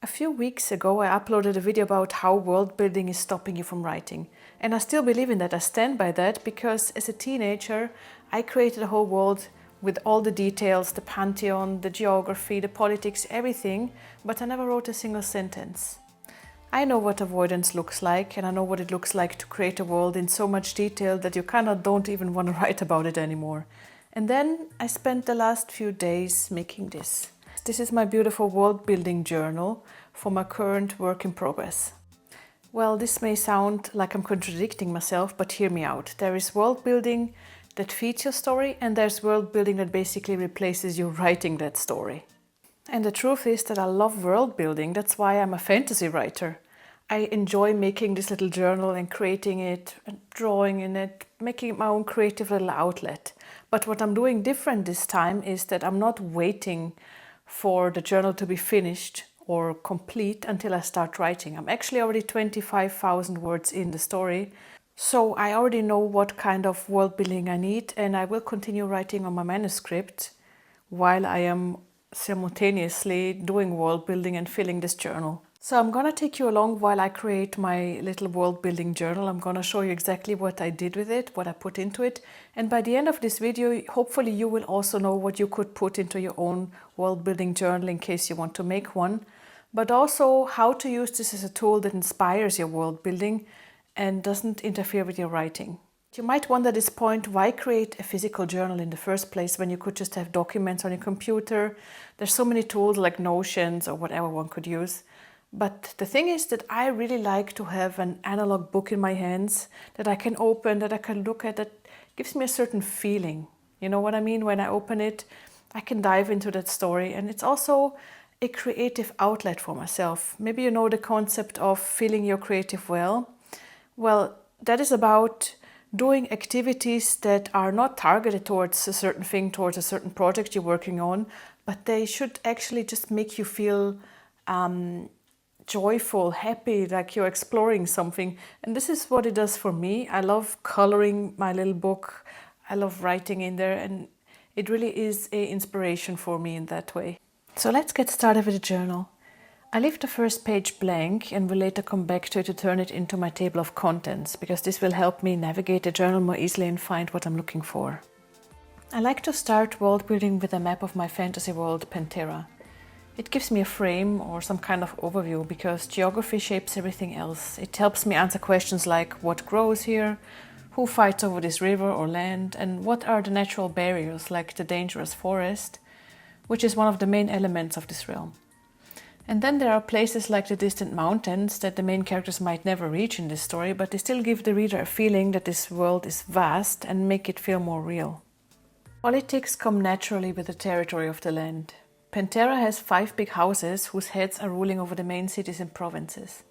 A few weeks ago, I uploaded a video about how world building is stopping you from writing. And I still believe in that. I stand by that because as a teenager, I created a whole world with all the details, the pantheon, the geography, the politics, everything, but I never wrote a single sentence. I know what avoidance looks like, and I know what it looks like to create a world in so much detail that you don't even want to write about it anymore. And then I spent the last few days making this. This is my beautiful world building journal for my current work in progress. Well, this may sound like I'm contradicting myself, but hear me out. There is world building that feeds your story, and there's world building that basically replaces you writing that story. And the truth is that I love world building. That's why I'm a fantasy writer. I enjoy making this little journal and creating it, and drawing in it, making it my own creative little outlet. But what I'm doing different this time is that I'm not waiting for the journal to be finished or complete until I start writing. I'm actually already 25,000 words in the story, so I already know what kind of world building I need, and I will continue writing on my manuscript while I am simultaneously doing world building and filling this journal. So I'm gonna take you along while I create my little world building journal. I'm gonna show you exactly what I did with it, what I put into it. And by the end of this video, hopefully you will also know what you could put into your own world building journal in case you want to make one. But also how to use this as a tool that inspires your world building and doesn't interfere with your writing. You might wonder at this point, why create a physical journal in the first place when you could just have documents on your computer? There's so many tools like Notions or whatever one could use. But the thing is that I really like to have an analog book in my hands that I can open, that I can look at, that gives me a certain feeling. You know what I mean? When I open it, I can dive into that story, and it's also a creative outlet for myself. Maybe you know the concept of filling your creative well. Well, that is about doing activities that are not targeted towards a certain thing, towards a certain project you're working on, but they should actually just make you feel joyful, happy, like you're exploring something. And this is what it does for me. I love coloring my little book. I love writing in there, and it really is an inspiration for me in that way. So let's get started with the journal. I leave the first page blank and will later come back to it to turn it into my table of contents, because this will help me navigate the journal more easily and find what I'm looking for. I like to start world building with a map of my fantasy world, Pantera. It gives me a frame or some kind of overview because geography shapes everything else. It helps me answer questions like what grows here, who fights over this river or land, and what are the natural barriers like the dangerous forest, which is one of the main elements of this realm. And then there are places like the distant mountains that the main characters might never reach in this story, but they still give the reader a feeling that this world is vast and make it feel more real. Politics come naturally with the territory of the land. Pantera has 5 big houses whose heads are ruling over the main cities and provinces.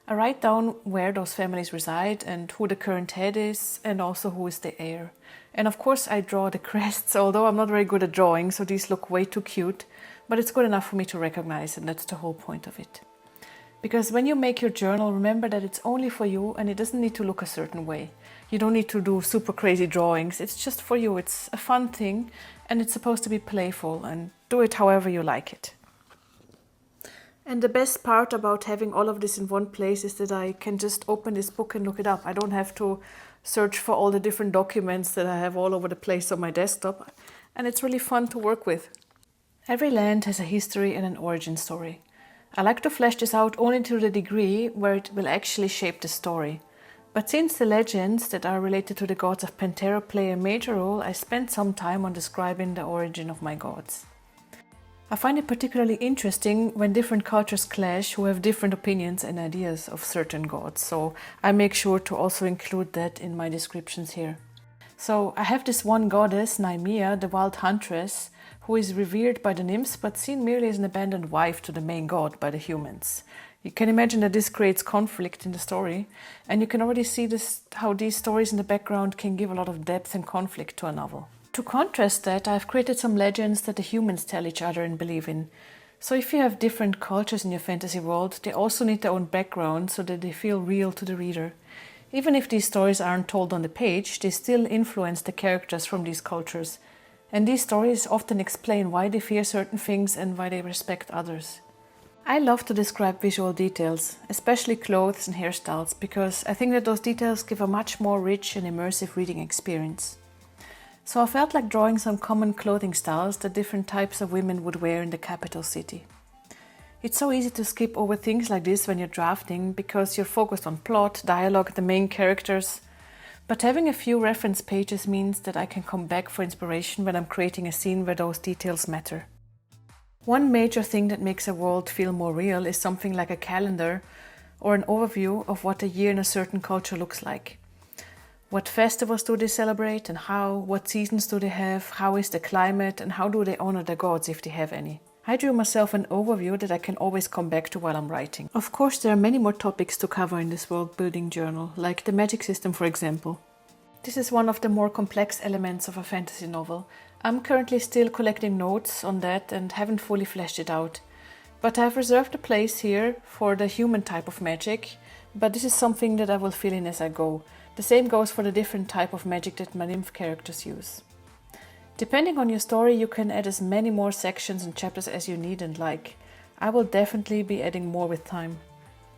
I write down where those families reside and who the current head is, and also who is the heir. And of course I draw the crests, although I'm not very good at drawing, so these look way too cute, but it's good enough for me to recognize, and that's the whole point of it. Because when you make your journal, remember that it's only for you and it doesn't need to look a certain way. You don't need to do super crazy drawings, it's just for you. It's a fun thing and it's supposed to be playful, and do it however you like it. And the best part about having all of this in one place is that I can just open this book and look it up. I don't have to search for all the different documents that I have all over the place on my desktop, and it's really fun to work with. Every land has a history and an origin story. I like to flesh this out only to the degree where it will actually shape the story. But since the legends that are related to the gods of Pantera play a major role, I spent some time on describing the origin of my gods. I find it particularly interesting when different cultures clash who have different opinions and ideas of certain gods, so I make sure to also include that in my descriptions here. So I have this one goddess, Naimea, the wild huntress, who is revered by the nymphs but seen merely as an abandoned wife to the main god by the humans. You can imagine that this creates conflict in the story, and you can already see how these stories in the background can give a lot of depth and conflict to a novel. To contrast that, I've created some legends that the humans tell each other and believe in. So if you have different cultures in your fantasy world, they also need their own background so that they feel real to the reader. Even if these stories aren't told on the page, they still influence the characters from these cultures. And these stories often explain why they fear certain things and why they respect others. I love to describe visual details, especially clothes and hairstyles, because I think that those details give a much more rich and immersive reading experience. So I felt like drawing some common clothing styles that different types of women would wear in the capital city. It's so easy to skip over things like this when you're drafting because you're focused on plot, dialogue, the main characters. But having a few reference pages means that I can come back for inspiration when I'm creating a scene where those details matter. One major thing that makes a world feel more real is something like a calendar or an overview of what a year in a certain culture looks like. What festivals do they celebrate and how? What seasons do they have? How is the climate? And how do they honor the gods if they have any? I drew myself an overview that I can always come back to while I'm writing. Of course, there are many more topics to cover in this world building journal, like the magic system, for example. This is one of the more complex elements of a fantasy novel. I'm currently still collecting notes on that and haven't fully fleshed it out. But I've reserved a place here for the human type of magic, but this is something that I will fill in as I go. The same goes for the different type of magic that my nymph characters use. Depending on your story, you can add as many more sections and chapters as you need and like. I will definitely be adding more with time.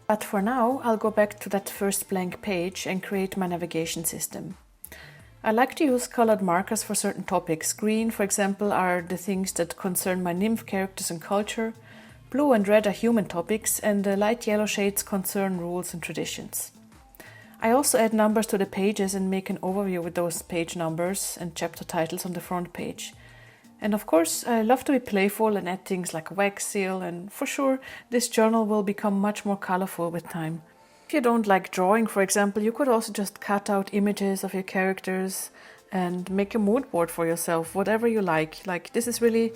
But for now, I'll go back to that first blank page and create my navigation system. I like to use colored markers for certain topics. Green, for example, are the things that concern my nymph characters and culture. Blue and red are human topics, and the light yellow shades concern rules and traditions. I also add numbers to the pages and make an overview with those page numbers and chapter titles on the front page. And of course, I love to be playful and add things like a wax seal, and for sure, this journal will become much more colorful with time. If you don't like drawing, for example, you could also just cut out images of your characters and make a mood board for yourself, whatever you like. Like, this is really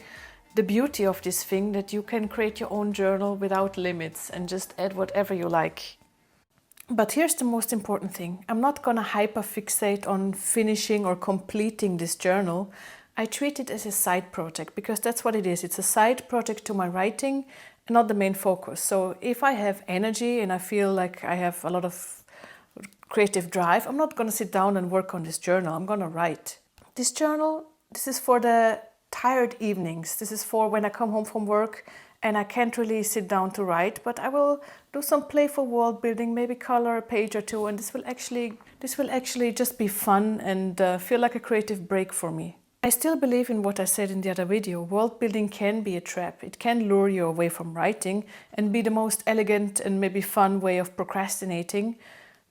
the beauty of this thing, that you can create your own journal without limits and just add whatever you like. But here's the most important thing. I'm not gonna hyper-fixate on finishing or completing this journal. I treat it as a side project because that's what it is. It's a side project to my writing and not the main focus. So if I have energy and I feel like I have a lot of creative drive, I'm not gonna sit down and work on this journal. I'm gonna write. This journal, this is for the tired evenings. This is for when I come home from work and I can't really sit down to write, but I will do some playful world building, maybe color a page or two, and this will actually just be fun and feel like a creative break for me. I still believe in what I said in the other video. World building can be a trap. It can lure you away from writing and be the most elegant and maybe fun way of procrastinating,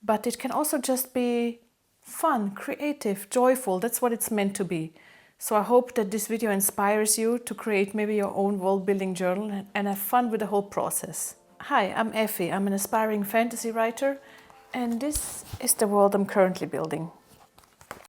but it can also just be fun, creative, joyful. That's what it's meant to be. So I hope that this video inspires you to create maybe your own world building journal and have fun with the whole process. Hi, I'm Effie. I'm an aspiring fantasy writer, and this is the world I'm currently building.